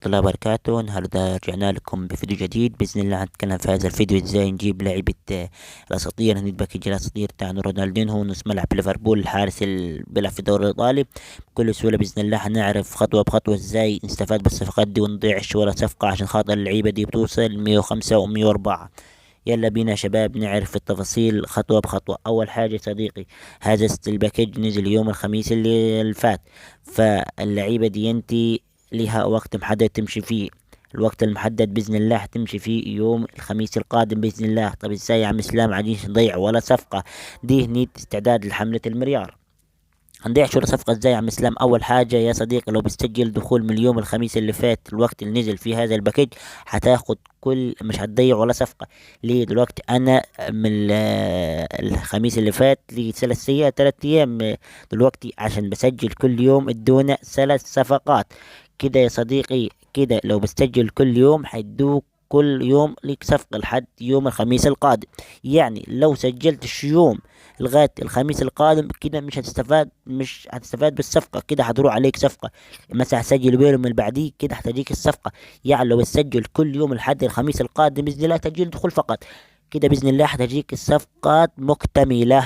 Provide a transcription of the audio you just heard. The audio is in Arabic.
الله وبركاته. النهاردة رجعنا لكم بفيديو جديد. بإذن الله هنتكلم في هذا الفيديو ازاي نجيب لعيبة الأساطير. هنتباكج الأساطير تاع رونالدينهو نص ملعب ليفربول، الحارس اللي بيلعب في الدوري الإيطالي بكل سهولة. بإذن الله هنعرف خطوة بخطوة ازاي نستفاد بالصفقات دي ونضيعش ولا صفقة عشان خاطر اللعيبة دي بتوصل 105 و104. يلا بينا يا شباب نعرف التفاصيل خطوة بخطوة. أول حاجة صديقي، هذا الباكج نزل يوم الخميس اللي فات، فاللعيبة دي انتي ليها وقت محدد تمشي فيه. الوقت المحدد بإذن الله هتمشي فيه يوم الخميس القادم بإذن الله. طب ازاي يا عم اسلام عايزين نضيع ولا صفقة؟ دي نيت استعداد لحملة المليار. هنضيع شو صفقة ازاي يا عم اسلام؟ اول حاجة يا صديقي، لو بتسجل دخول من يوم الخميس اللي فات الوقت اللي نزل فيه هذا الباكيج، هتاخد كل، مش هتضيع ولا صفقة. ليه دلوقتي انا من الخميس اللي فات لي 3 ايام دلوقتي عشان بسجل كل يوم ادونا 3 صفقات. كده يا صديقي، كده لو بتسجل كل يوم هيدوك كل يوم ليك صفقة لحد يوم الخميس القادم. يعني لو سجلت يوم لغاية الخميس القادم كده مش هتستفاد بالصفقة، كده هتروح عليك صفقة. مثلا هسجل بينهم من بعديه كده هتجيك الصفقة. يعني لو تسجل كل يوم لحد الخميس القادم بإذن الله تسجيل دخول فقط، كده بإذن الله هتجيك الصفقات مكتملة.